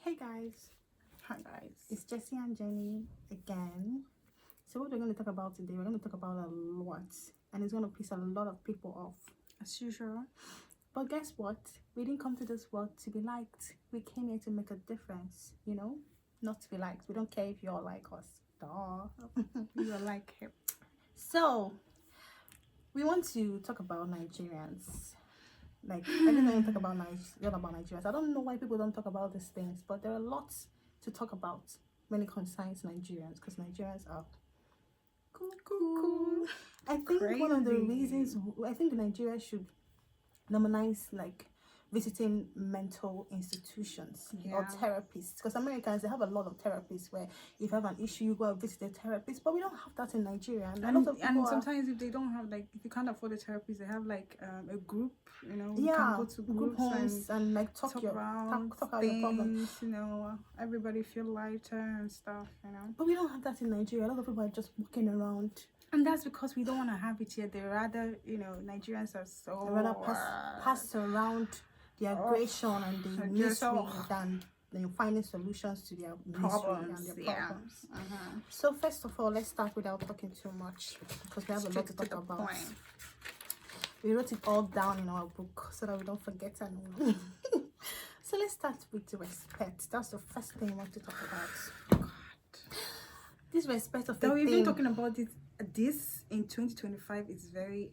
Hey guys, Hi guys. it's Jessie and Jenny again. So what we're going to talk about today, we're going to talk about a lot, and it's going to piss a lot of people off. As usual. But guess what? We didn't come to this world to be liked. We came here to make a difference, not to be liked. We don't care if you all like us. Duh. You are like him. So we want to talk about Nigerians. Like everything we talk about Nigerians. I don't know why people don't talk about these things, but there are lots to talk about when it concerns Nigerians, because Nigerians are cool. I think one of the reasons I think Nigeria should normalize like visiting mental institutions or therapists, because Americans, they have a lot of therapists where if you have an issue you go and visit a therapist, but we don't have that in Nigeria. And a lot of people sometimes if they don't have, like, if you can't afford a therapist, they have like a group, you can go to group homes and like talk out your problems, everybody feel lighter and stuff, but we don't have that in Nigeria. A lot of people are just walking around, and that's because we don't want to have it here. They rather, Nigerians are so rather pass around the aggression and the misery than finding solutions to their problems and their problems. So first of all, let's start without talking too much, because we have a lot to talk about. We wrote it all down in our book so that we don't forget anyone. So let's start with the respect. That's the first thing I want to talk about. God. This respect of we've been talking about it. This in 2025 is very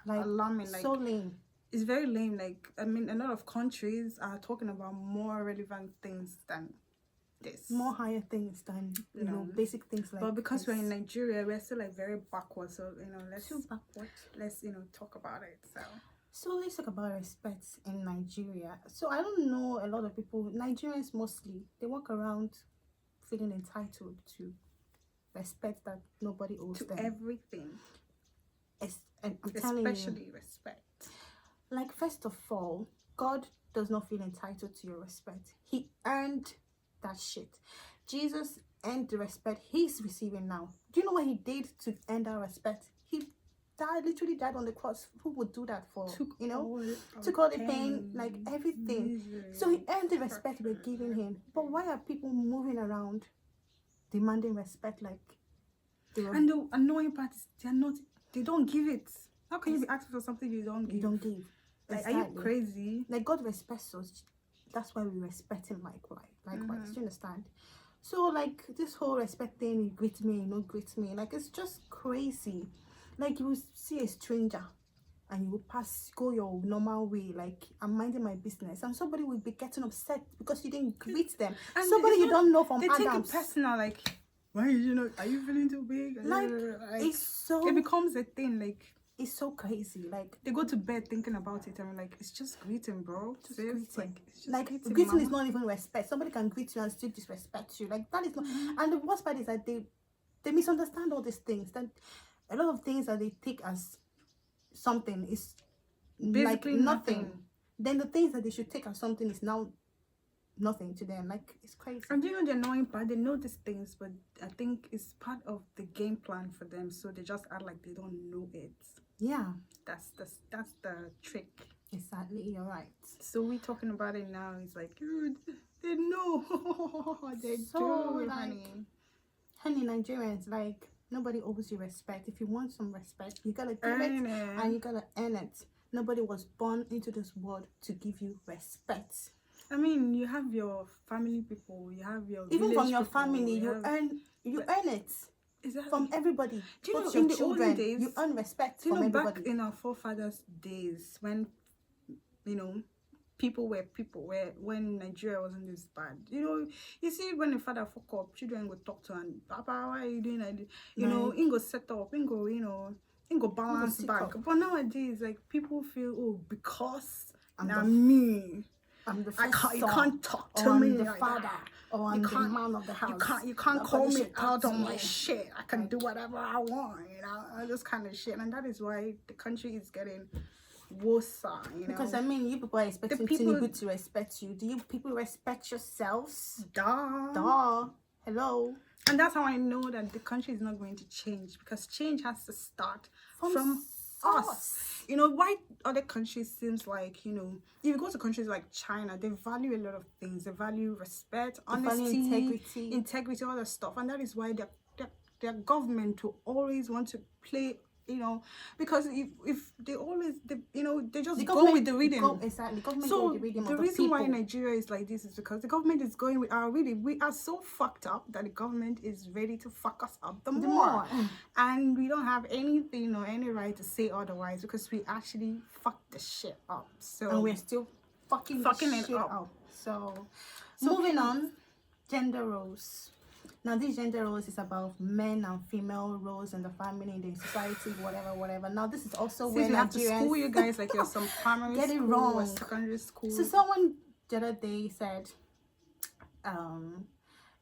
alarming. Like, so lame. It's very lame. Like, I mean, a lot of countries are talking about more relevant things than this. More higher things than, basic things like But because we're in Nigeria, we're still like very backward. So, let's talk about it. So let's talk about respect in Nigeria. So I don't know, a lot of people, Nigerians mostly, they walk around feeling entitled to respect that nobody owes them. Everything. And I'm telling you, especially respect. Like, first of all, God does not feel entitled to your respect. He earned that shit. Jesus earned the respect he's receiving now. Do you know what he did to earn that respect? He literally died on the cross. Who would do that for? Took all the pain, like everything. Misery, so he earned the respect we're giving him. But why are people moving around demanding respect like and the annoying part is they don't give it. How can you be asking for something you don't give? Like, exactly. Are you crazy? Like, God respects us. That's why we respect him likewise. Do you understand? So, like, this whole respect thing, you greet me, you don't greet me, like, it's just crazy. Like, you will see a stranger and you will go your normal way, like, I'm minding my business, and somebody will be getting upset because you didn't greet them. And somebody you don't know from Adams. They take it personal, like, why are you feeling too big? Like, it becomes a thing, like, it's so crazy. Like, they go to bed thinking about it, and I'm like, it's just greeting, bro. Just greeting. Like, greeting is not even respect. Somebody can greet you and still disrespect you. Like, that is not. And the worst part is that they misunderstand all these things. That a lot of things that they take as something is basically like nothing. Then the things that they should take as something is now nothing to them. Like, it's crazy. And the annoying part, they know these things, but I think it's part of the game plan for them, so they just act like they don't know it. Yeah, that's the trick. Exactly, you're right. So we talking about it now. It's like, dude, they know. They so, do, like, honey, Nigerians, like, nobody owes you respect. If you want some respect, you gotta give it, and you gotta earn it. Nobody was born into this world to give you respect. I mean, you have your family people, you have your even from your family, you earn it. Exactly. From everybody. Do you know, in the olden days, you earn respect from everybody. Back in our forefathers' days, when people were when Nigeria wasn't this bad, you see, when a father fuck up, children go talk to and, Papa, why are you doing that? He go set up, he go balance back. But nowadays, like, people feel, oh, because I'm me, I'm the first you can't talk to me, the father, or I'm the man of the house. You can't call me out on my shit. I can do whatever I want, this kind of shit. And that is why the country is getting worse, Because, I mean, you people are expecting people to respect you. Do you people respect yourselves? Duh. Hello. And that's how I know that the country is not going to change, because change has to start from us. You know, why other countries seems like, you know, if you go to countries like China, they value a lot of things. They value respect, honesty, integrity, all that stuff. And that is why their government will always want to play, you know, because if they always, you know, they just go with the rhythm. Exactly. Government So go with the rhythm of the reason why people. Nigeria is like this is because the government is going with our rhythm. We are so fucked up that the government is ready to fuck us up the more. And we don't have anything or any right to say otherwise because we actually fucked the shit up. So and we're still fucking it up. So moving on, gender roles. Now, these gender roles is about men and female roles in the family, in the society, whatever. Now, this is also where we have to school you guys like you're some primary get it school wrong. or secondary school. So someone the other day said,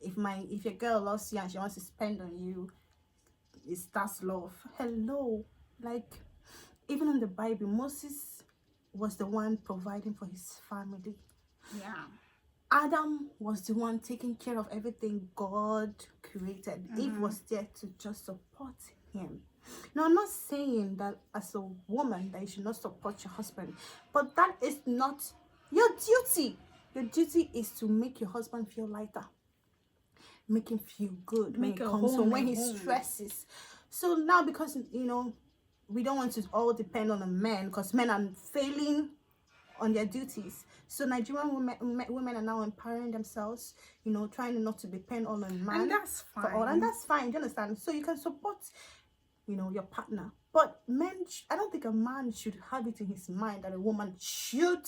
if your girl loves you and she wants to spend on you, that's love. Hello, like even in the Bible, Moses was the one providing for his family. Yeah. Adam was the one taking care of everything God created. Eve was there to just support him. Now, I'm not saying that as a woman that you should not support your husband, but that is not your duty. Your duty is to make your husband feel lighter, make him feel good when he comes home, when he stresses. So now, because you know, we don't want to all depend on the men because men are failing on their duties. So Nigerian women are now empowering themselves, you know, trying not to depend on a man. And that's fine. For all, and that's fine, do you understand? So you can support, you know, your partner. But men, I don't think a man should have it in his mind that a woman should,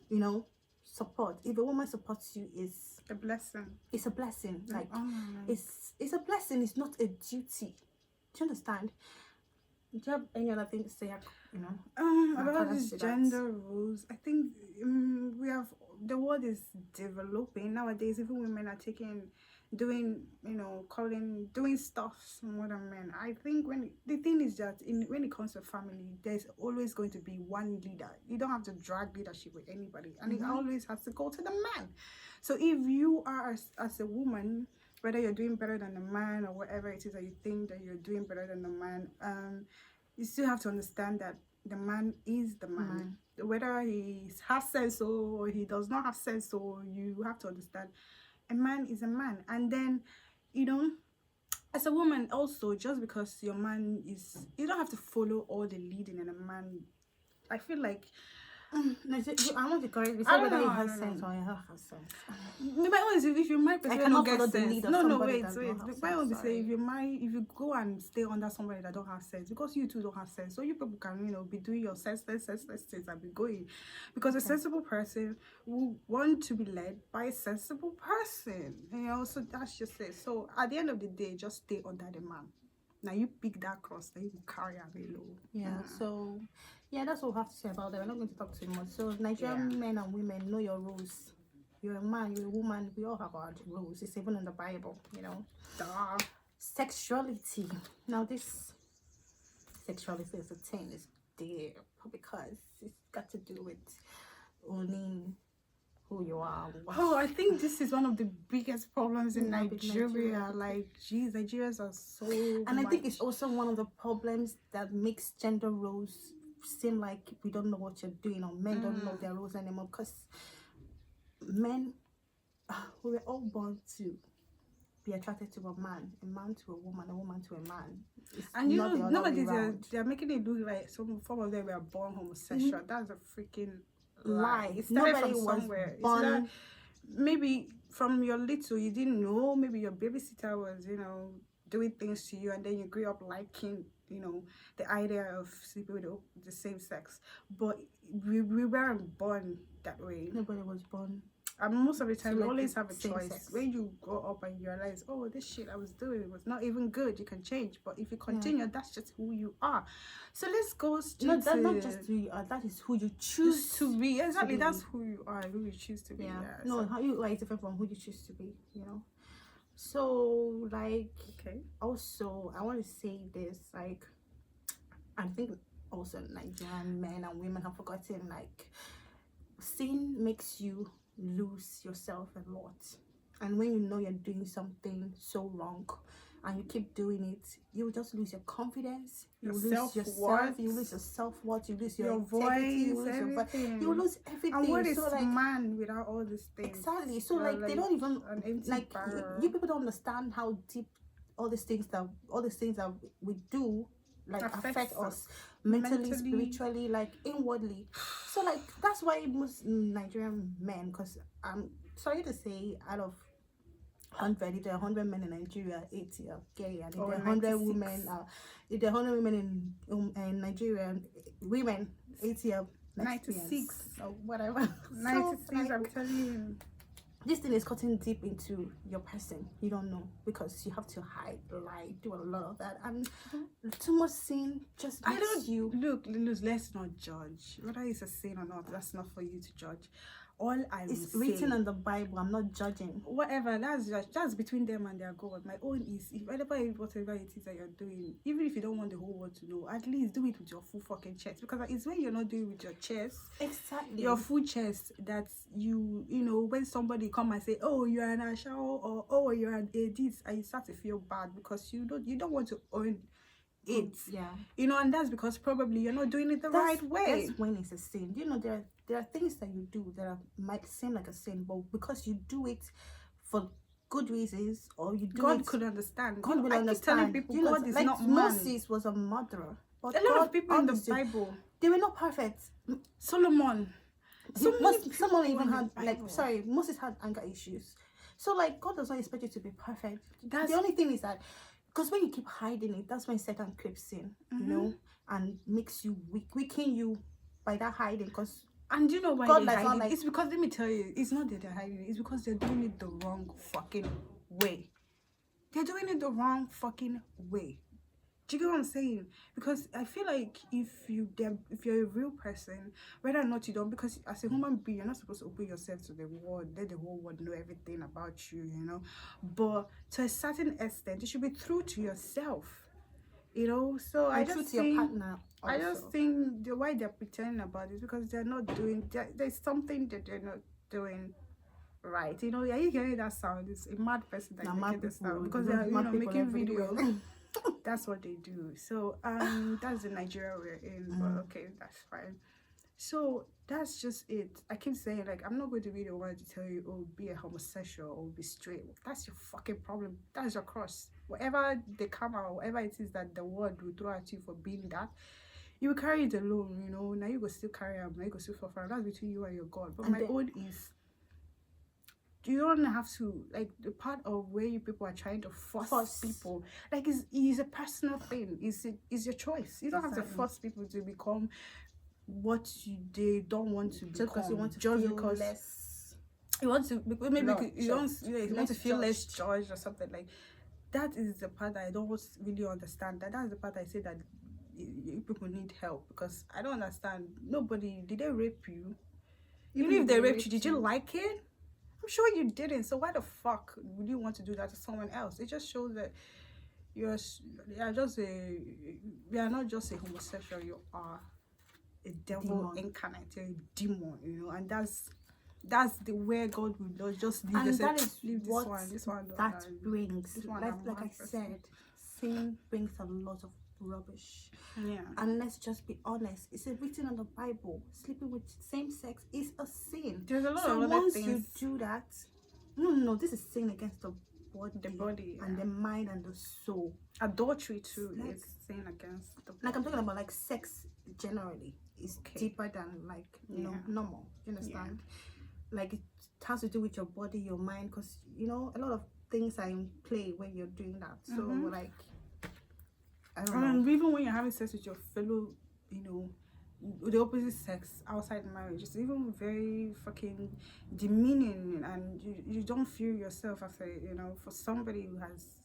you know, support. If a woman supports you, is a blessing. It's a blessing. Like it's a blessing. It's not a duty. Do you understand? Do you have any other thing to say? You know, about these gender roles, I think we have, the world is developing nowadays. Even women are doing stuff more than men. I think the thing is that when it comes to family, there's always going to be one leader. You don't have to drag leadership with anybody, and it always has to go to the man. So if you are as a woman, whether you're doing better than the man or whatever it is that you think that you're doing better than the man, you still have to understand that the man is the man. Whether he has sense or he does not have sense, or you have to understand a man is a man. And then, you know, as a woman also, just because your man is, you don't have to follow all the leading in a man. I feel like I want to correct you. Say whether he has sense or he has sense. My own is if you marry person don't get sense. No, wait. My own is say if you go and stay under somebody that don't have sense, because you two don't have sense, so you people can, you know, be doing your senseless things and be going, because a sensible person will want to be led by a sensible person, you know. So that's just it. So at the end of the day, just stay under the man. Now you pick that cross that you can carry away low. So yeah, that's what we have to say about that. We're not going to talk too much. So Nigerian men and women, know your rules. You're a man, you're a woman, we all have our rules. It's even in the Bible, you know. Sexuality. Now this sexuality is a thing, is there because it's got to do with owning who you are. I think this is one of the biggest problems in Nigeria. Like, geez, Nigerians are so I think it's also one of the problems that makes gender roles seem like we don't know what you're doing, or men don't know their roles anymore, because men, we were all born to be attracted to a man to a woman to a man. And you know, nowadays they're making it look like some of them were born homosexual. That's a freaking lie. It started from somewhere. Born... maybe from your little, you didn't know. Maybe your babysitter was, you know, doing things to you, and then you grew up liking, you know, the idea of sleeping with the same sex. But we weren't born that way. Nobody was born. And most of the time, you always have a choice. Sex. When you grow up and you realize, oh, this shit I was doing was not even good, you can change. But if you continue, that's just who you are. So let's go straight to... that's not just who you are, that is who you choose to be. Exactly, that's who you are, who you choose to be. No, how you are is different from who you choose to be, you know. So, like, also, I want to say this, like, I think also Nigerian men and women have forgotten, like, sin makes you lose yourself a lot. And when you know you're doing something so wrong, and you keep doing it, you will just lose your confidence, you Your will lose yourself, self-worth, you lose your self-worth, you lose your your integrity, you voice, lose your voice, everything. you lose everything. And what is So like, man without all these things? exactly. So You're like they don't even an empty like barrel. you people don't understand how deep all these things that we do like affect us mentally, spiritually, like inwardly. So like that's why most Nigerian men, because I'm sorry to say, out of 100, if there are 100 men in Nigeria, 80 are gay, and if there are 100 women, if there are 100 women in Nigeria, women, 80 are 96 or whatever. 96, So, like, I'm telling you. this thing is cutting deep into your person. You don't know, because you have to hide, lie, do a lot of that, and too much sin just makes you look. Let's not judge whether it's a sin or not. That's not for you to judge. All I will it's written say, in the Bible. I'm not judging. whatever, that's between them and their God. My own is, if whatever it is that you're doing, even if you don't want the whole world to know, at least do it with your full fucking chest, because it's when you're not doing it with your chest, Exactly, your full chest, that you know, when somebody come and say, oh, you're an ashawo, or oh, you're an this, and you start to feel bad because you don't want to own it. Yeah, you know, and that's because probably you're not doing it the right way. That's when it's a sin. You know, there are things that you do that might seem like a sin, but because you do it for good reasons, or you do God it, could understand. God will I understand. keep telling people, you know, God is like not man. Moses was a murderer, but A lot God of people in the understood. Bible, They were not perfect. Solomon, someone even had Moses had anger issues. So like, God does not expect you to be perfect. The only thing is that, because when you keep hiding it, that's when Satan creeps in, you know, and makes you weaken you by that hiding. Because and you know why God they're hiding? like, It's because, let me tell you, it's not that they're hiding, it's because they're doing it the wrong fucking way. They're doing it the wrong fucking way. Do you get what I'm saying? Because I feel like if you're a real person, whether or not you don't, because as a human being, you're not supposed to open yourself to the world, let the whole world know everything about you, you know. But to a certain extent, you should be true to yourself, you know. So I just think, your partner also. I just think why they're pretending about it, because they're not doing. There's something that they're not doing right, you know. Are you hearing that sound? It's a mad person that making this sound, because they're, you know, making videos. That's what they do. So that's the Nigeria we're in. But okay, that's fine. So that's just it. I keep saying, like, I'm not going to be the one to tell you, oh, be a homosexual or be straight. That's your fucking problem. That's your cross. Whatever they come out, whatever it is that the world will throw at you for being that, you will carry it alone, you know. Now you go still carry out, now you go still suffer. That's between you and your God. But my own is, you don't have to, like, the part of where you people are trying to force people, like, is a personal thing. Is your choice. You don't have to force people to become what they don't want to become, because you want to just feel because less, you want to, maybe you don't, you want to feel less judged. judged or something. Like, that is the part that I don't really understand. That's the part I say that you people need help, because I don't understand. Nobody, did they rape you? Even if they raped you, did you like it? I'm sure you didn't. So why the fuck would you want to do that to someone else? It just shows that you're not just a homosexual. You are a devil incarnate. You're a demon, you know. And that's the where God will just leave. And that is leave what this one that brings. This one, like I said, sin brings a lot of rubbish. Yeah. And let's just be honest, it's written in the Bible, sleeping with same sex is a sin. There's a lot so of other once things. you do that, no, this is sin against the body, yeah. and the mind and the soul. Adultery too is sin against the body. Like, I'm talking about, like, sex generally is deeper than, like, you know, normal. You understand? Like, it has to do with your body, your mind, because, you know, a lot of things are in play when you're doing that. So like, I don't know. Even when you're having sex with your fellow, you know, the opposite sex outside marriage, it's even very fucking demeaning, and you don't feel yourself after, you know, for somebody who has,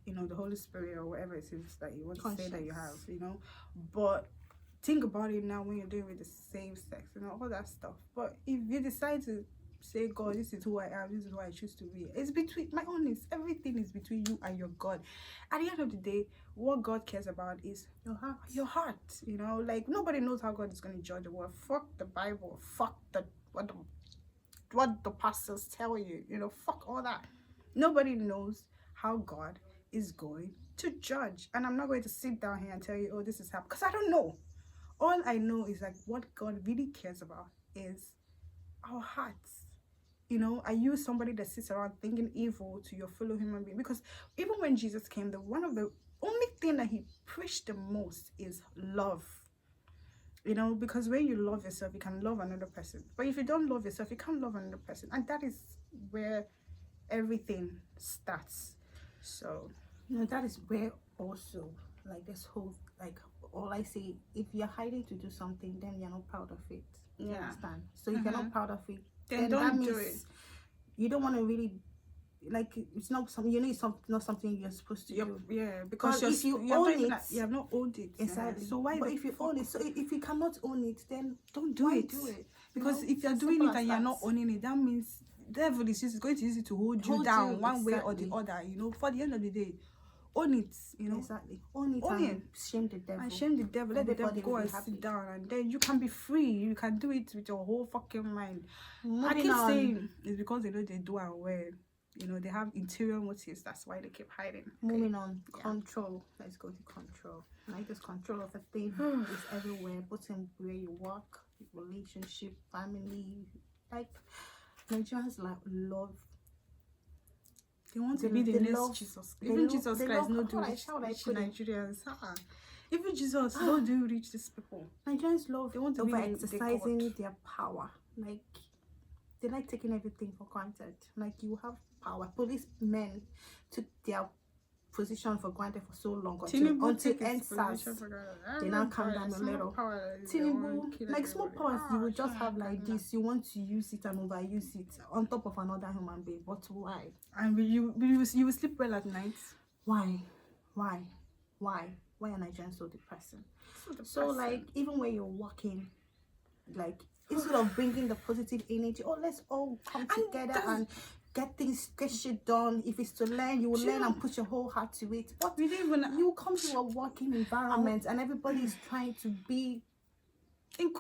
you know, the Holy Spirit or whatever it is that you want to say that you have, you know. But think about it now when you're doing with the same sex, you know, all that stuff. But if you decide to say, God, this is who I am, this is who I choose to be, it's between, my own is, everything is between you and your God. At the end of the day, what God cares about is your heart, you know. Like, nobody knows how God is going to judge the world. Fuck the Bible, fuck what the pastors tell you, you know, fuck all that. Nobody knows how God is going to judge. And I'm not going to sit down here and tell you, oh, this is happening, because I don't know. All I know is like what God really cares about is our hearts. You know, are you somebody that sits around thinking evil to your fellow human being? Because even when Jesus came, one of the only thing that he preached the most is love. You know, because when you love yourself, you can love another person. But if you don't love yourself, you can't love another person. And that is where everything starts. So, you know, that is where also, like, this whole, like, all I say, if you're hiding to do something, then you're not proud of it. You understand? So if you're not proud of it, then that don't means do it. you don't want to really, like, it's not something, you know, it's not something you're supposed to do. Yeah, because if you you own it, you have not owned it. exactly. So why? But if you own it, so if you cannot own it, then don't do it. Because if you're doing it and you're not owning it, that means the devil is going to use it to hold you down one way or the other. You know, for the end of the day, own it. You know, exactly. Own it and shame the devil. And shame the devil. Let the devil go and sit down, and then you can be free. You can do it with your whole fucking mind. I keep saying it's because they know they do and well. You know, they have interior motives. That's why they keep hiding. Moving on. Control. Let's go to control. Like, this control of a thing is everywhere, both in where you work, relationship, family. Like, Nigerians love. They want to be the next Jesus. Even Jesus Christ no do reach Nigerians. Even Jesus no do reach these people. Nigerians love. They want to be exercising their power. Like, they like taking everything for granted. Like, you have power. Policemen took their position for granted for so long until NSAS. They now calm down a little. Tinubu, like, small powers you will just have like this. You want to use it and overuse it on top of another human being. But why? And you will sleep well at night. Why are Nigerians so depressing? So like, even when you're working, like, instead of bringing the positive energy, let's all come together and get shit done. If it's to learn, you will learn and put your whole heart to it. But you come to a working environment and everybody is trying to be in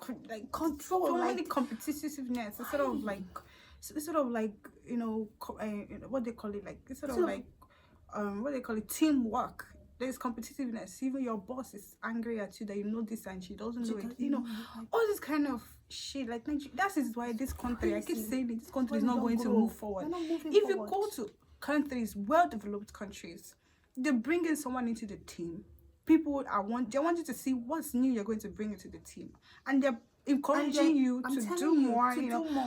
control, so many competitiveness instead of like you know what they call it, like instead of like what they call it, teamwork. There's competitiveness. Even your boss is angry at you that you know this and she doesn't do it. You know, all this kind of shit. Like, that is why this country, I keep saying it, this country is not going to move forward. If you go to countries, well-developed countries, they bring in someone into the team. People they want you to see what's new you're going to bring into the team, and they're encouraging you to do more.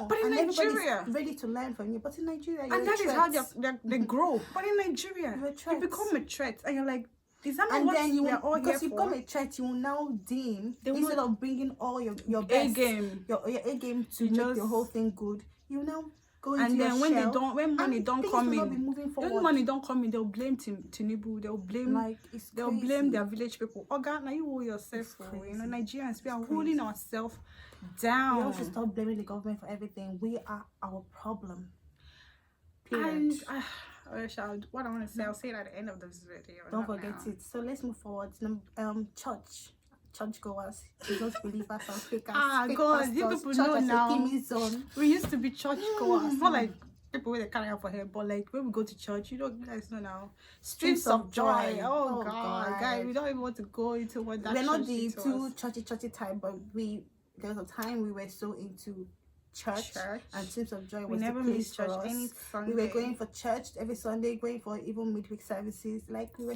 But in Nigeria, ready to learn from you. But in Nigeria, and that is how they grow. But in Nigeria, you become a threat, and you're like, is that and what then you all because here you for? become a threat, you will now deem instead of bringing all your best A game, your A game to make your whole thing good. You now go into and then when money don't come in, when money don't come in, they'll blame Tinubu. They'll blame they'll blame their village people. Oga, now you hold yourself. You know, Nigerians, we are holding ourselves down. We all should stop blaming the government for everything. We are our problem. Period. And what I want to say, I'll say it at the end of this video. Don't forget it. So let's move forward. Churchgoers, Jesus believers, and fakers. God, you people know now. We used to be churchgoers, not like people with a carry out for hair, but like when we go to church, you guys know now. Streams of joy. Oh God, guys, we don't even want to go into what that. We're not the too churchy type, but there was a time we were so into church and Streams of Joy was never the place church for us. Any Sunday. We were going for church every Sunday, going for even midweek services. Like we were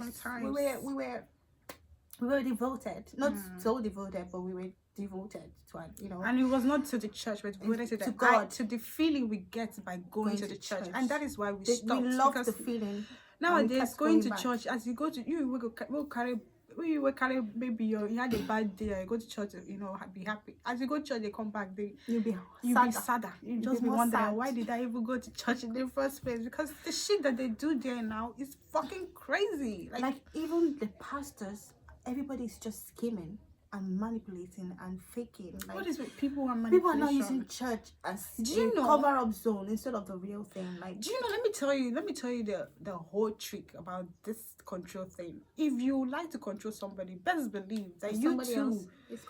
devoted, not so devoted, but we were devoted to it, you know. And it was not to the church, but devoted to God, to the feeling we get by going to the church. And that is why we stopped. We love the feeling. Nowadays, going to church, as you go to, you will carry. You will carry, maybe you had a bad day, you go to church, you know, be happy. As you go to church, they come back, you'll be sadder. You just be wondering, why did I even go to church in the first place? Because the shit that they do there now is fucking crazy. Like even the pastors, everybody's just scheming and manipulating and faking. Like, what is with people are manipulation? People are now using church as a cover-up zone instead of the real thing. Like, do you know? Let me tell you the whole trick about this control thing. If you like to control somebody, best believe that you too,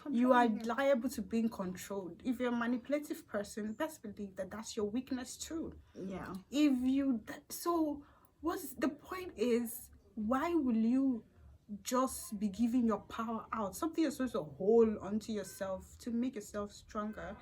you are liable to being controlled. If you're a manipulative person, best believe that that's your weakness too. Yeah. If you what's the point is, why will you just be giving your power out? Something you're supposed to hold onto yourself to make yourself stronger,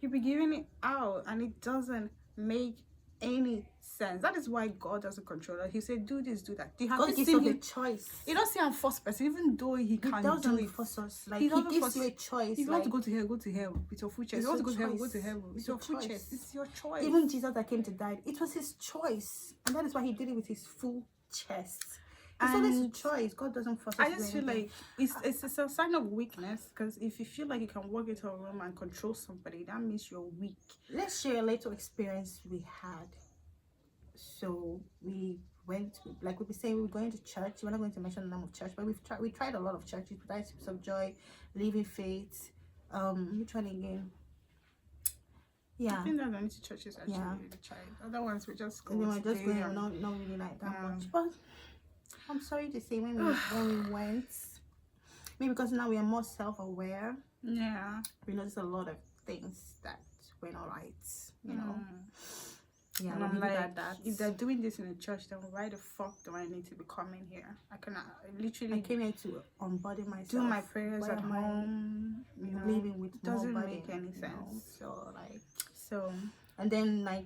you'll be giving it out, and it doesn't make any sense. That is why God doesn't control us. He said, do this, do that. You have God gives us a choice. He doesn't say I'm first person, even though he can do it. Force us. Like, he gives you a choice. If you want to go to hell, go to hell with your full chest. If you want to go to heaven, go to heaven with your full chest. It's your choice. Even Jesus that came to die, it was his choice, and that is why he did it with his full chest. It's always a choice. God doesn't force us. I just feel like it's a sign of weakness, because if you feel like you can walk into a room and control somebody, that means you're weak. Let's share a little experience we had. So we went, like we were saying, we were going to church. We're not going to mention the name of church, but we tried a lot of churches. We tried Steps of Joy, Living Faith. Which one again? Yeah, I think that's the only two churches actually we tried. Other ones we just going, not really like that much. But I'm sorry to say, when we went, maybe because now we are more self-aware. Yeah, we noticed a lot of things that were not right. You know. Yeah, and I'm like, if they're doing this in a church, then why the fuck do I need to be coming here? I came here to embody myself, do my prayers at home, living with doesn't nobody, make any sense. So and then like,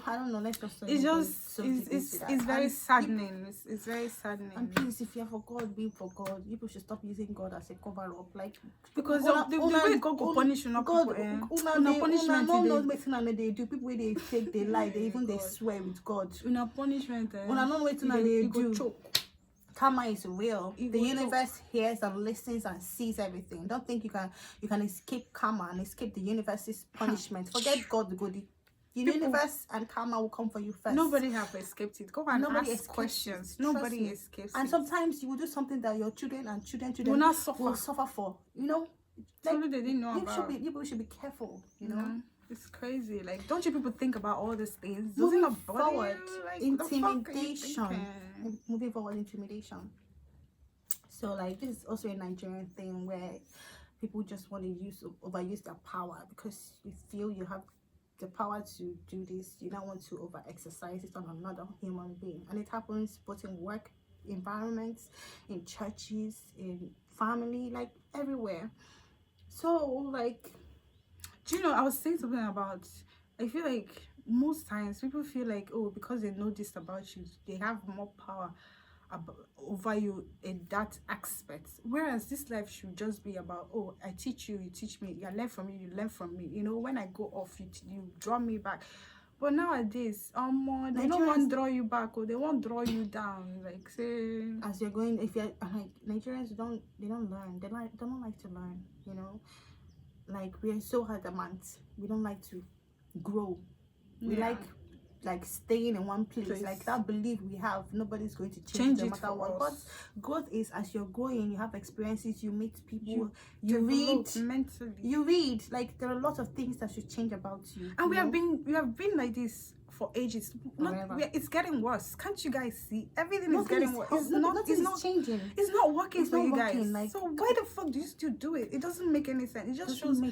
I don't know, let's just it's just it's very saddening. It's very saddening. And please, if you're for God, be for God. People should stop using God as a cover up, like, because the way God will punish you, not God, punishment. No, they do. People where they fake, they lie, they even they swear with God. Punishment. No, they do. Karma is real. The universe hears and listens and sees everything. Don't think you can escape karma and escape the universe's punishment. Forget God, the universe and karma will come for you first. Nobody have escaped it. Go and ask questions. Nobody escapes it. And sometimes you will do something that your children will not suffer for. You know, like, they didn't know about. People should be careful. You know. It's crazy. Like, don't you people think about all these things? Moving forward, intimidation. Moving forward, intimidation. So, like, this is also a Nigerian thing where people just want to overuse their power because you feel you have the power to do this. You don't want to over-exercise it on another human being. And it happens both in work environments, in churches, in family, like, everywhere. So, like, do you know, I was saying something about, I feel like most times people feel like, oh, because they know this about you, they have more power over you in that aspect. Whereas this life should just be about, oh, I teach you, you teach me, you learn from me, you learn from me. You know, when I go off, you draw me back. But nowadays, they don't want to draw you back, or they won't draw you down. Like, say, as you're going, if you're like, Nigerians don't learn. They don't like to learn. You know. Like, we are so adamant. We don't like to grow. We like staying in one place. Like, that belief we have, nobody's going to change no matter what. But growth is, as you're growing, you have experiences, you meet people, you read mentally. You read. Like, there are a lot of things that should change about you. And we have been like this for ages. It's getting worse. Can't you guys see? Everything is getting worse. It's not changing. It's not working for you guys. Like, so why the fuck do you still do it? It doesn't make any sense. It just shows.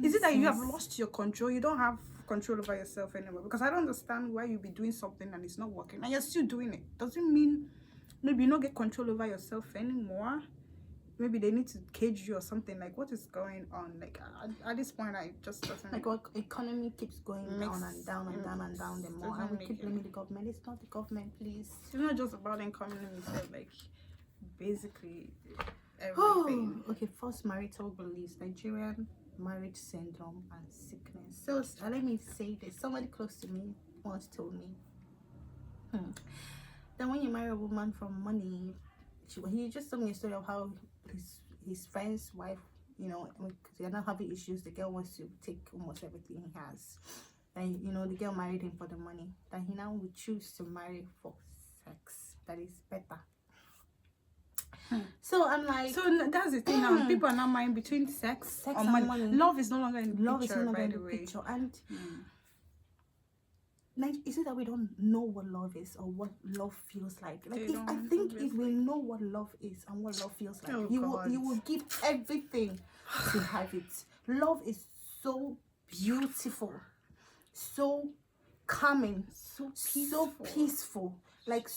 Is it that you have lost your control? You don't have control over yourself anymore? Because I don't understand why you be doing something and it's not working and you're still doing it. Doesn't mean maybe you don't get control over yourself anymore. Maybe they need to cage you or something. Like, what is going on? Like, at this point, I just doesn't, like, what economy keeps going down and down and down and down the more, and we keep blaming the government. It's not the government, please. It's not just about the economy, so, like, basically everything. Okay, false marital beliefs, Nigerian marriage syndrome and sickness. So let me say this. Somebody close to me once told me that when you marry a woman for money, he just told me a story of how his friend's wife, you know, they're not having issues. The girl wants to take almost everything he has, and you know, the girl married him for the money. That he now would choose to marry for sex. That is better. So I'm like, so that's the thing now. People are now marrying between sex or money. Love is no longer in the picture, by the way. And is it that we don't know what love is or what love feels like? Like, if we know what love is and what love feels like, you will give everything to have it. Love is so beautiful, so calming, so peaceful. Like,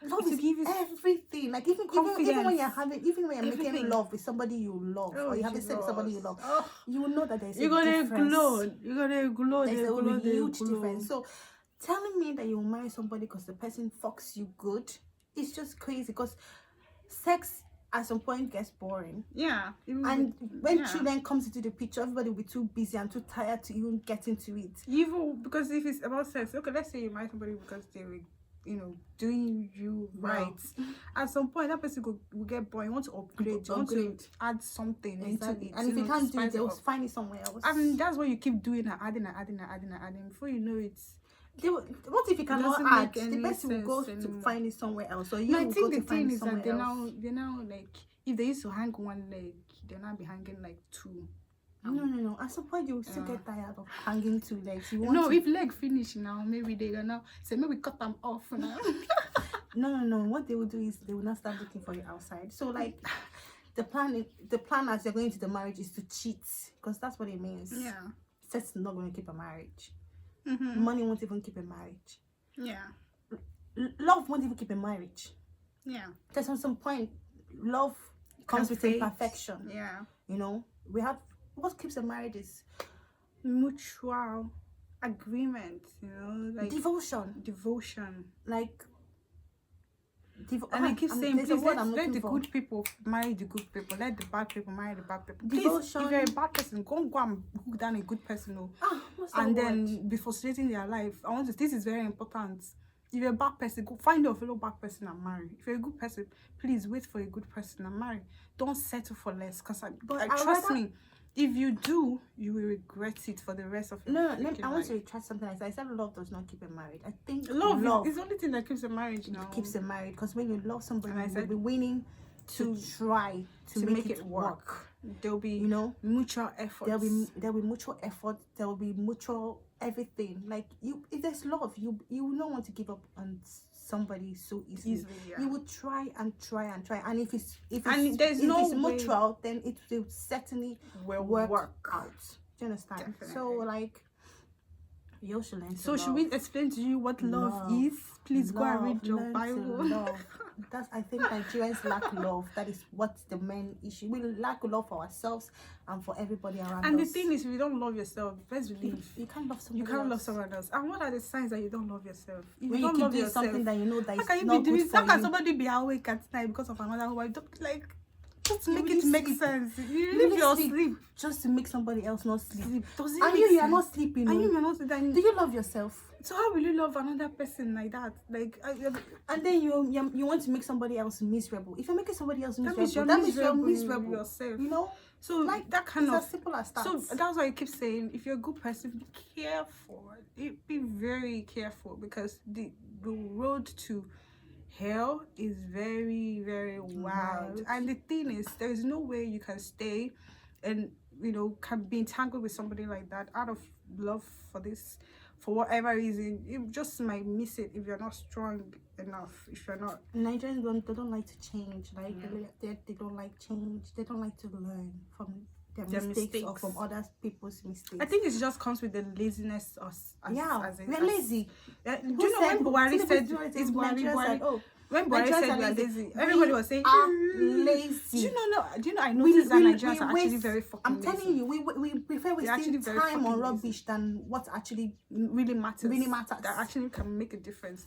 Love to is give you everything. Like even when you're having, even when you're making Everything. love with somebody you love, Oh, or you're having sex with somebody you Jesus. love, Oh, you will know that there's you're a gonna difference. glow. You're gonna glow. There's They a glow. They huge glow. difference. So telling me that you'll marry somebody because the person fucks you good, it's just crazy. Because sex at some point gets boring. Yeah. And when children comes into the picture, everybody will be too busy and too tired to even get into it. Even because if it's about sex, okay, let's say you marry somebody because they were, doing you right. At some point, that person will get bored. You want to upgrade. You want to add something into it. And if you can't do it, they'll up. find it somewhere else. I mean, that's what you keep doing, adding. Before you know it. What if you cannot add? The person will go to find it somewhere else. So you I will think go the to find thing it is that somewhere else. they're now like, if they used to hang one leg, they'll now be hanging like two. No. At some point, you will still get tired of hanging two legs. You want No, if leg finish now, maybe they gonna say maybe cut them off now. No. What they will do is they will not start looking for you outside. So like, the plan as you're going into the marriage is to cheat, because that's what it means. Yeah. Sex is not going to keep a marriage. Mm-hmm. Money won't even keep a marriage. Yeah. Love won't even keep a marriage. Yeah. There's some point, love comes with imperfection. Yeah. We have, what keeps a marriage is mutual agreement, like devotion. Like, and I keep saying, please let the good people marry the good people, let the bad people marry the bad people. Please, if you're a bad person, go and hook down a good person, and then be frustrating their life. This is very important. If you're a bad person, go find your fellow bad person and marry. If you're a good person, please wait for a good person and marry. Don't settle for less, because trust me, if you do, you will regret it for the rest of your life. I want to retract something. I said love does not keep a marriage. I think love is the only thing that keeps a marriage now. Keeps a marriage, because when you love somebody, you'll be willing to try to make it work. There'll be mutual effort. There'll be mutual effort. There will be mutual everything. Like, if there's love, you will not want to give up on somebody so easily. Yeah. You will try and try, and if it's mutual, then it will certainly work out. Do you understand? Definitely. So like, you should learn. So should we explain to you what love is? Please go and read your Bible. I think Nigerians lack love. That is what the main issue. We lack love for ourselves and for everybody around us. And the thing is, if you don't love yourself, best believe you can't love somebody. You can't love someone else. And what are the signs that you don't love yourself? If when you don't keep love doing yourself, something that you know that is how not good for you. How can somebody be awake at night because of another wife? Just make it make sense. You live your sleep just to make somebody else not sleep. Doesn't and you are not sleeping. And you are not sleeping. Do you love yourself? So how will you love another person like that? And then you want to make somebody else miserable. If you're making somebody else miserable, that means you're miserable yourself. So like that kind of as simple as that. So that's why I keep saying, if you're a good person, be careful. Be very careful, because the road to hell is very, very wild. And the thing is, there is no way you can stay and can be entangled with somebody like that out of love for whatever reason. You just might miss it if you're not strong enough. If you're not. Nigerians don't like to change. Like they don't like change. They don't like to learn from their mistakes or from other people's mistakes. I think it just comes with the laziness we're lazy. Do you know when Buhari said it's Buhari? When Buhari said we are lazy, everybody was saying lazy. Do you know I noticed that Nigerians are actually very fucking lazy. I'm telling you, we prefer wasting time on rubbish than what actually really matters. That actually can make a difference.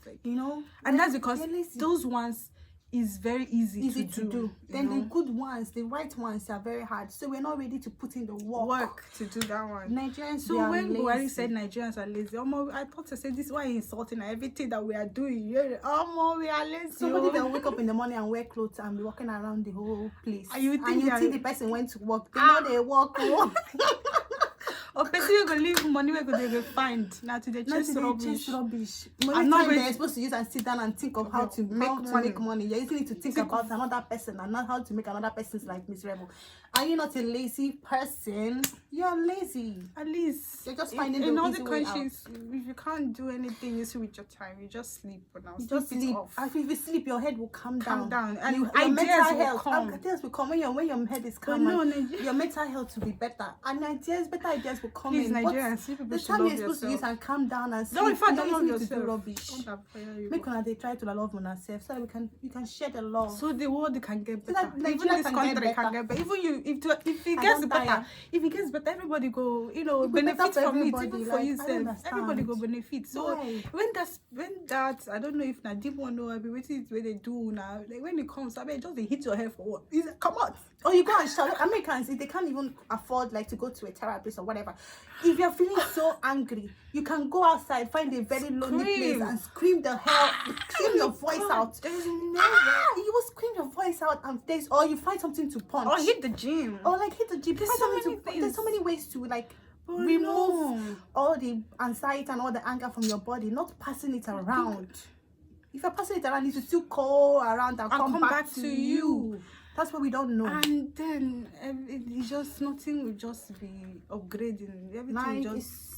And that's because those ones is very easy to do. Then the good ones, the right ones, are very hard. So we're not ready to put in the work to do that one. Nigerians, so when Buhari said Nigerians are lazy, I thought to say this is why he's insulting everything that we are doing. We are lazy. Somebody that wake up in the morning and wear clothes and be walking around the whole place. And you think the person went to work. They know they walk. Or person will go leave money where they will find. Now today chase rubbish. I'm not they're supposed to use and sit down and think of how to make money. You're using it to think about another person and not how to make another person's life miserable. Are you not a lazy person? You're lazy. At least you're just finding in the all easy the way countries, out. if you can't do anything useful with your time, you just sleep for now. You just sleep. Off. If you sleep, your head will calm down. And your ideas mental will health, come. ideas will come when your head is calm. No, your mental health will be better, and better ideas will come. Please, in. Nigerians, people the should time love you're supposed to use and calm down and sleep. No, in fact, don't love yourself. To do rubbish. Make sure they try to love on ourselves so that you can share the love. So the world can get better. So that even this country can get better. Even you, if it gets better, everybody go, benefit from it. Even for yourself, everybody go benefit. So when that I don't know if na deep one know, I be waiting where they do now. Like when it comes, I mean, just they hit your head for what? Come on. Or you go and shout. Americans, if they can't even afford like to go to a therapist or whatever, if you're feeling so angry, you can go outside, find a very lonely place and scream the hell, scream your voice out. There's no you will scream your voice out and or you find something to punch. Or hit the gym. Or like hit the gym. There's so many ways to like remove all the anxiety and all the anger from your body, not passing it around. If you're passing it around, it will still go around and come back to you. That's what we don't know. And then it's just nothing will just be upgrading. Everything will just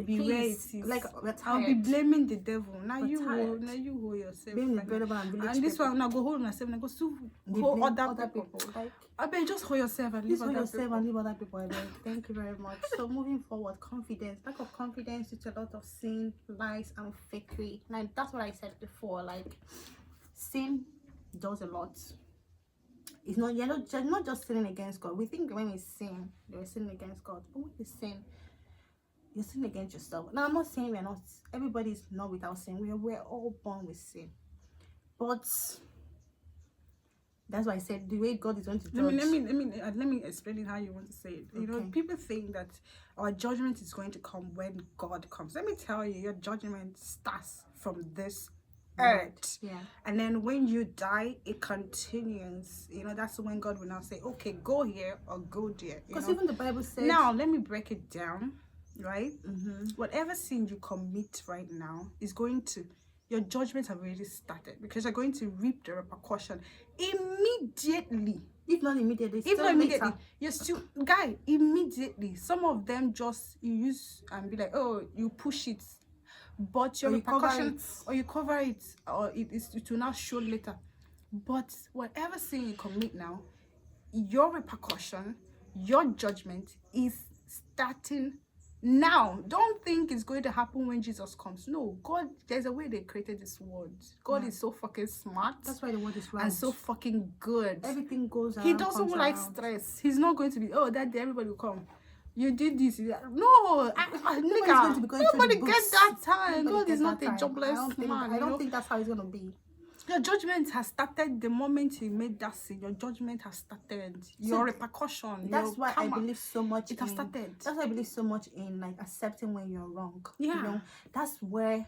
be where it is. Like I'll be blaming the devil. Now you hold yourself. And this one now go hold myself and go hold other people. Like, I bet just hold yourself and leave other people. Thank you very much. So moving forward, confidence. Lack of confidence due to a lot of sin, lies, and fakery. Like that's what I said before. Like sin does a lot. It's not you're not just sinning against God. We think when we sin, we're sinning against God. But when you sin, you're sinning against yourself. Now I'm not saying we're not. Everybody's not without sin. We're all born with sin. But that's why I said the way God is going to judge. Let me explain it how you want to say it. You know, people think that our judgment is going to come when God comes. Let me tell you, your judgment starts from this earth. Yeah. And then when you die, it continues. You know, that's when God will now say, okay, go here or go there. Because even the Bible says. Now let me break it down. Right? Whatever sin you commit right now is going to, your judgment have already started, because you're going to reap the repercussion immediately. If not immediately, you're still immediately. Some of them just you use and be like, oh, you push it, but your repercussion, or you cover it, or it will not show later. But whatever sin you commit now, your repercussion, your judgment is starting now. Don't think it's going to happen when Jesus comes. No, God, there's a way they created this world. God is so fucking smart. That's why the world is right. And so fucking good. Everything goes around. He doesn't like stress. He's not going to be, oh, that day everybody will come. You did this. No, nobody gets that time. God is not a jobless man. I don't think that's how it's going to be. Your judgment has started the moment you made that sin. Your judgment has started. Your repercussion. That's why I believe so much. It has started. That's why I believe so much in like accepting when you're wrong. Yeah. You know, that's where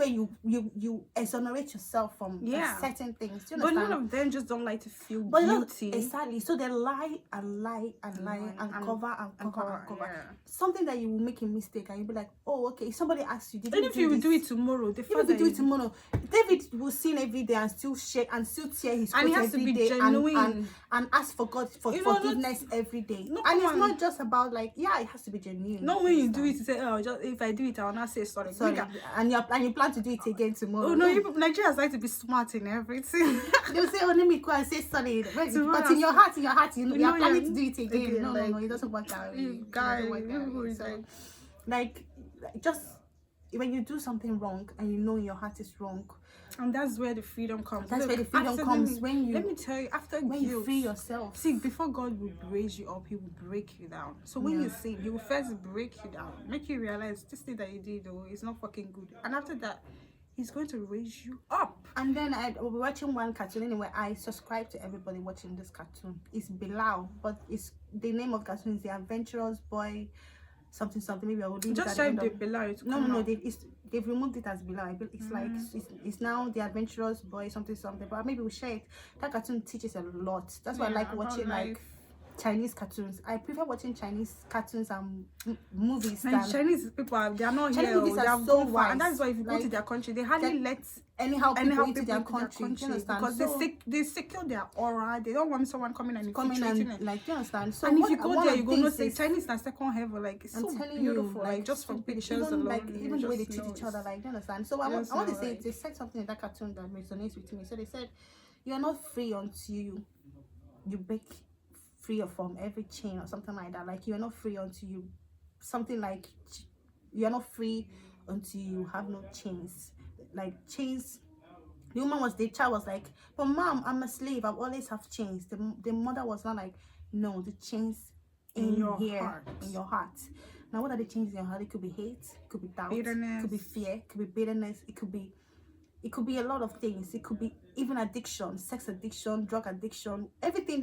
you exonerate yourself from certain things. Do you understand? But none of them just don't like to feel guilty. Exactly. So they lie and cover. Yeah. Something that you will make a mistake and you'll be like, oh, okay. If somebody asks you, if you will do it tomorrow, David will sin every day and still share and still tear his clothes every day and ask for God for forgiveness every day. And it's not just about like, it has to be genuine. Not when you do it, you say, oh, just if I do it, I will not say sorry. And you plan to do it again tomorrow. Oh no, Nigerians like to be smart in everything. They'll say, oh, let me go and say sorry. But in your heart, you're planning to do it again. No, it doesn't work that way. Like, just when you do something wrong and you know in your heart is wrong. And that's where the freedom comes. That's where the freedom comes when you... Let me tell you, after when you free yourself. See, before God will raise you up, He will break you down. So when you sin, He will first break you down. Make you realize this thing that you did, though, is not fucking good. And after that, He's going to raise you up. And then I was watching one cartoon. Anyway, I subscribe to everybody watching this cartoon. It's Bilal, but it's the name of the cartoon is The Adventurous Boy... something maybe I will leave just type the Bilal. No, they've removed it as Bilal. It's like it's now The Adventurous Boy something, but maybe we'll share it. That cartoon teaches a lot. That's why I like watching Chinese cartoons. I prefer watching Chinese cartoons and movies And than Chinese people, they are not Chinese here. movies They are have so gone far, and wise. that's why if you go to Like, their country, they hardly let anyhow people into their into country. Do you understand? because So, they secure their aura. They don't want someone coming and infiltrating it. like, do you understand? So And if what, you go one there, of you're the gonna things say is, Chinese na second heaven. Like it's I'm so telling beautiful. you, Like just from pictures even alone, like you even the way they just treat know each other, like, do you understand? So I just want to know, say like- they said something in that cartoon that resonates with me. So they said, you are not free until you break free from every chain or something like that. Like, you are not free until you something like you are not free until you have no chains. Like chains. The child was like, but mom, I'm a slave, I always have chains. The mother was not like, no, the chains in your here, heart. in your heart. Now what are the chains in your heart? It could be hate, it could be doubt, Bitterness. it could be fear, it could be bitterness, it could be a lot of things. It could be even addiction, sex addiction, drug addiction, anything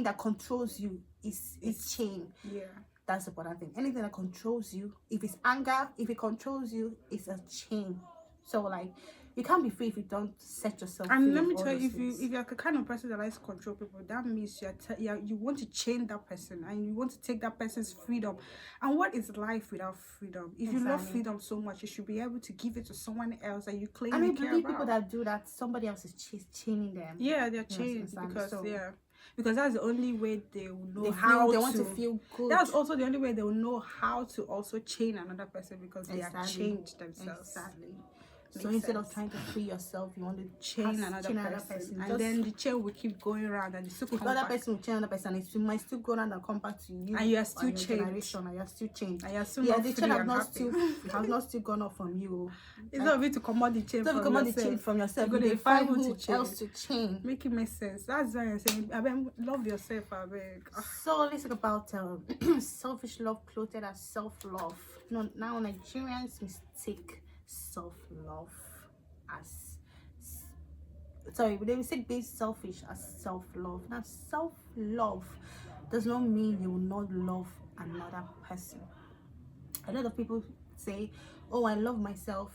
that controls you is chain. Yeah. That's the important thing. Anything that controls you, if it's anger, if it controls you, it's a chain. So like, you can't be free if you don't set yourself free. And let of me all tell you, those if you're the kind of person that likes to control people, that means you want to chain that person and you want to take that person's freedom. And what is life without freedom? If you love freedom so much, you should be able to give it to someone else that you claim and you I care believe about. people that do that, somebody else is chaining them. Yeah, they're chained because that's the only way they will know they want to feel good. That's also the only way they will know how to also chain another person because they are chained themselves. Exactly. So instead of trying to free yourself, you want to chain another person. And then the chain will keep going around and the other person will chain another person. It might still go around and come back to you. And you are still chained. And you are still chained. And you are still the not chain has not still gone off from you. It's not to come out the chain from yourself. You're going to find who else to chain. Make it make sense. That's why I'm saying, I mean, love yourself, I beg. So let's talk about selfish love clothed as self-love. No, now Nigerians mistake self-love as they mistake being selfish as self-love. Now self-love does not mean you will not love another person. A lot of people say, oh, I love myself,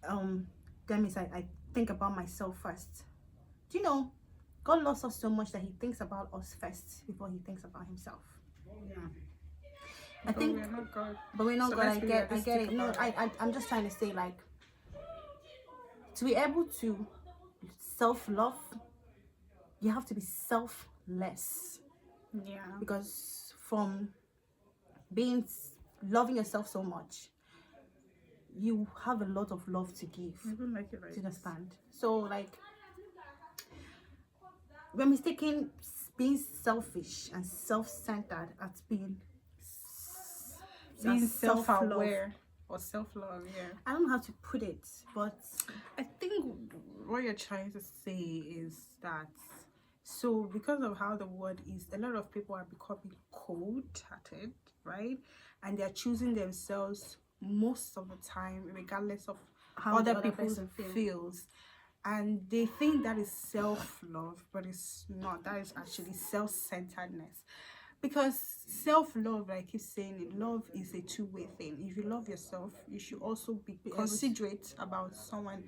that means I think about myself first. Do you know God loves us so much that he thinks about us first before he thinks about himself? Yeah. I think we're not God. But we're not God. I get it. No, I'm just trying to say, like, to be able to self-love, you have to be selfless. Yeah. Because from loving yourself so much, you have a lot of love to give. I don't like it right. Do you understand? So like, we're mistaking being selfish and self-centered as being self-aware or self-love. Yeah, I don't know how to put it, but I think what you're trying to say is that, so because of how the world is, a lot of people are becoming cold-hearted, right? And they're choosing themselves most of the time, regardless of how other people feels. And they think that is self-love, but it's not. That is actually self-centeredness. Because self-love, like I keep saying it, love is a two-way thing. If you love yourself, you should also be considerate about someone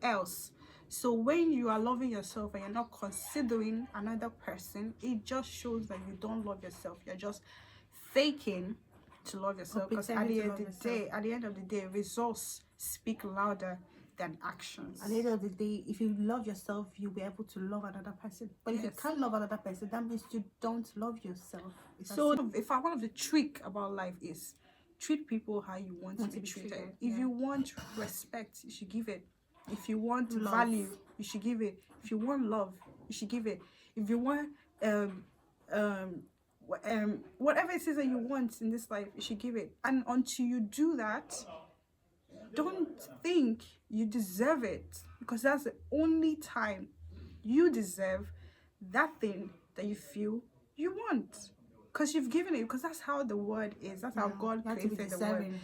else. So when you are loving yourself and you're not considering another person, it just shows that you don't love yourself. You're just faking to love yourself. Because at the end of the day, results speak louder than actions. At the end of the day, if you love yourself, you'll be able to love another person. But if you can't love another person, that means you don't love yourself. So one of the trick about life is treat people how you want to be treated. If you want respect, you should give it. If you want value, you should give it. If you want love, you should give it. If you want whatever it is that you want in this life, you should give it. And until you do that, don't think you deserve it, because that's the only time you deserve that thing that you feel you want, because you've given it, because that's how the word is. That's how God created the word.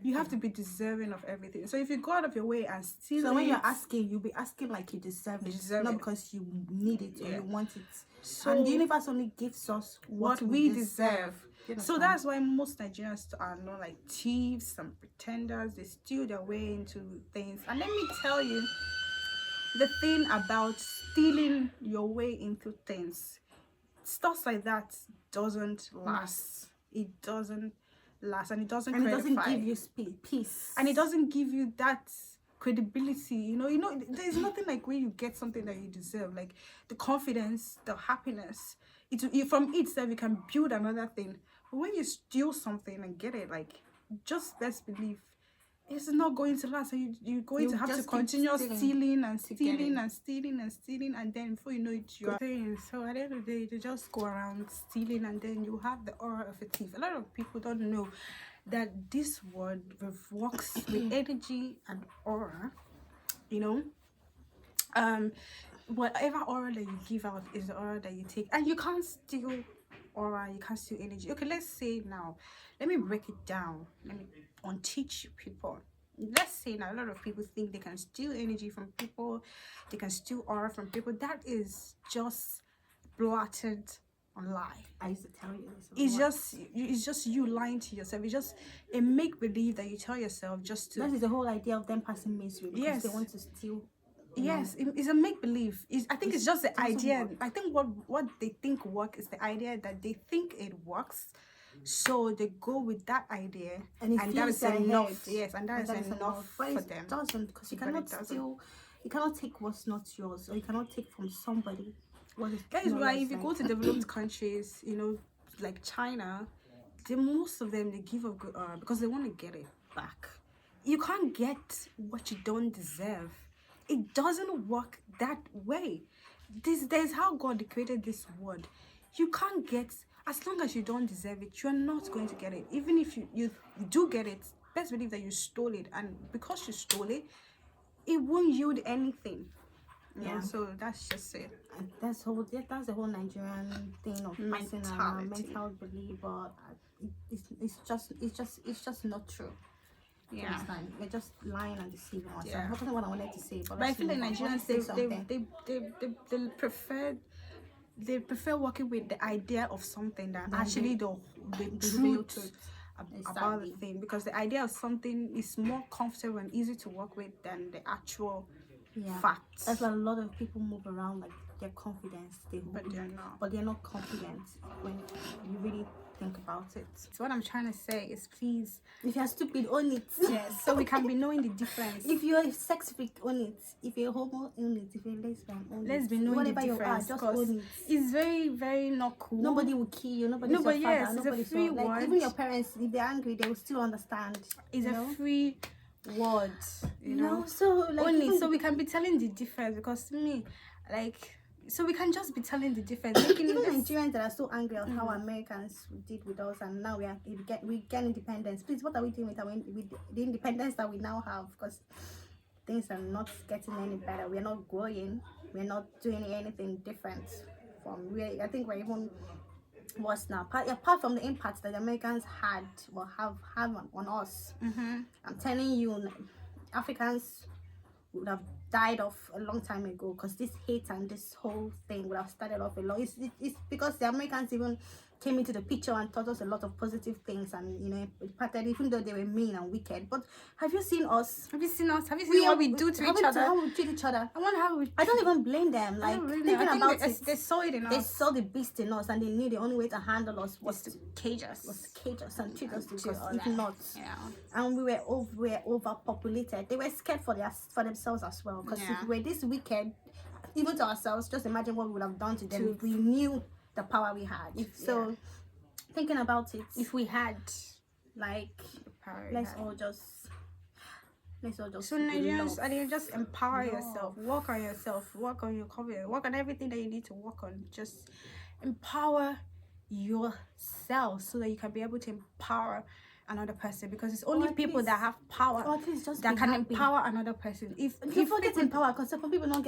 You have to be deserving of everything. So if you go out of your way and steal so when you're asking, you'll be asking like you deserve it, not because you need it or you want it. So and the universe only gives us what we deserve. So that's why most Nigerians are not like thieves and pretenders. They steal their way into things. And let me tell you, the thing about stealing your way into things, stuff like that doesn't last. It doesn't last, and it doesn't And it doesn't credify. give you peace. And it doesn't give you that credibility. You know, there's nothing like when you get something that you deserve, like the confidence, the happiness. From itself you can build another thing. But when you steal something and get it, like, just best believe it's not going to last. So you're going to have to just keep continue stealing and to get stealing it. and stealing and stealing, and then before you know it, you're saying. So at the end of the day, you just go around stealing, and then you have the aura of a thief. A lot of people don't know that this word works with energy and aura. You know, whatever aura that you give out is the aura that you take, and you can't steal aura, you can't steal energy. Okay, let's say now, let me break it down, let me unteach people. Let's say now a lot of people think they can steal energy from people, they can steal aura from people. That is just blatant lie. I used to tell you this. It's just you lying to yourself. It's just a make-believe that you tell yourself just to. That is the whole idea of them passing misery, because Yes. they want to steal. Yes, it's a make-believe. I think it's just the doesn't idea. work. I think what they think works is the idea that they think it works, so they go with that idea, And it that fills is their enough. head. Yes, and that is enough But for it them. doesn't, because you But it cannot doesn't. steal. You cannot take what's not yours, or you cannot take from somebody what is That is not why yours, if you like- go to developed countries, you know, like China, most of them, they give up good aura because they want to get it back. You can't get what you don't deserve. It doesn't work that way. There's how God created this world. You can't get, as long as you don't deserve it, you're not going to get it. Even if you do get it, best believe that you stole it, and because you stole it, it won't yield anything. Yeah. So that's just it. And that's the whole Nigerian thing of passing around Mentality. mental belief, but it's just not true. Do you Yeah. understand? We're just lying and deceiving ourselves. Yeah. That's not what I wanted to say, but But I let's feel like move on. I want Nigerians, to say something. they prefer working with the idea of something than Than actually the real truth truth. about the Exactly. thing, because the idea of something is more comfortable and easy to work with than the actual Yeah. facts. That's why a lot of people move around like their confidence, But they're not. but they're not confident when you really think about it. So what I'm trying to say is, please, If you're stupid, own it. yes, so we can be knowing the difference. If you're a sex freak, own it. If you're a homo, own it. If you're a lesbian, own Let's it. be knowing Whatever the you are, difference, just because own it. it's very, very not cool. Nobody will kill you. Nobody's Nobody- your father. yes, it's a Nobody's free your, like, word. even your parents, if they're angry, they will still understand. It's you a know? free word, you know. So like Only even so we can be telling the difference, because to me, like, so we can just be telling the difference, making even this- Nigerians that are so angry at how Americans did with us, and now we get independence. Please, what are we doing with the independence that we now have? Because things are not getting any better. We're not growing. We're not doing anything different I think we're even worse now. Apart from the impact that the Americans had or have on us. I'm telling you, Africans would have died off a long time ago, because this hate and this whole thing would have started off a long. It's because the Americans even came into the picture and taught us a lot of positive things, and impacted, even though they were mean and wicked. But have you seen us? Have you seen us? Have you seen what we do to each other? How we treat each other. I wonder how we. I don't even blame them. Like, thinking I think about they saw it in they us. saw the beast in us, and they knew the only way to handle us was to cage us. cage us and treat us, because all if that. not, Yeah. and we were overpopulated. They were scared for themselves as well, because Yeah. if we were this wicked, even to ourselves, just imagine what we would have done to them if we knew the power we had. Thinking about it, If we had, like, power, let's yeah. all just So Nigerians, I mean, just empower yourself, work on yourself, work on your confidence, work on everything that you need to work on. Just empower yourself so that you can be able to empower another person, because it's only at people least- that have power or at least just that be can happy. empower another person. If People get empowered, because some people don't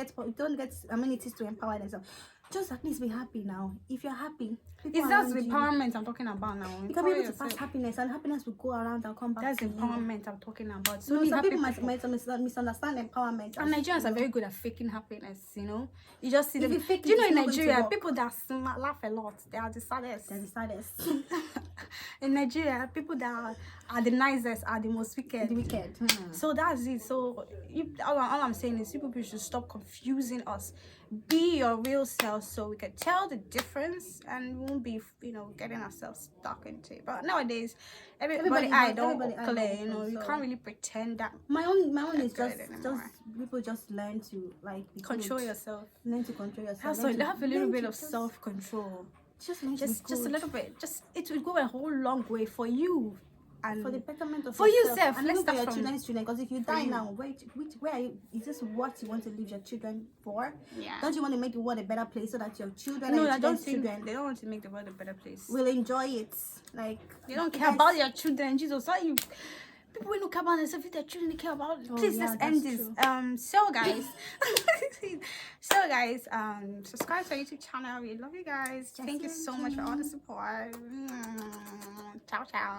get amenities to empower themselves. Just at least be happy now. If you're happy, people it's that's around you, empowerment I'm talking about now. you can be Empower able to yourself. pass happiness, and happiness will go around and come back. That's to you. empowerment I'm talking about. So No, many some happy people people. might misunderstand empowerment. And Nigerians are very good at faking happiness, you know. You just see If them. you fake Do you it, know in it's not going to Nigeria, work. people that laugh a lot, they are the saddest. They're the saddest. In Nigeria, people that are the nicest are the most wicked. The wicked. So that's it. So all I'm saying is, people should stop confusing us. Be your real self. ourselves so we can tell the difference and we won't be, you know, getting ourselves stuck into it. But nowadays, everybody eye don't clear, you know, you can't really pretend that. My own is good just anymore. people just learn to like be Control good. yourself. Learn to control yourself. Have a little bit of self-control. Just learn to be Just a good. little bit. Just it will go a whole long way for you. And For the betterment of for yourself, yourself, and let's even for start your from children's children. Because if you die you. now, where are you, is this what you want to leave your children for? Yeah. Don't you want to make the world a better place so that your children No, and I your don't children's think children they don't want to make the world a better place. will enjoy it? Like They don't care about your children. Jesus, why you people will not care about themselves if their children they care about. Please, yeah, let's end that's this. true. So guys, subscribe to our YouTube channel. We love you guys. Thank you so much for all the support. Ciao, ciao.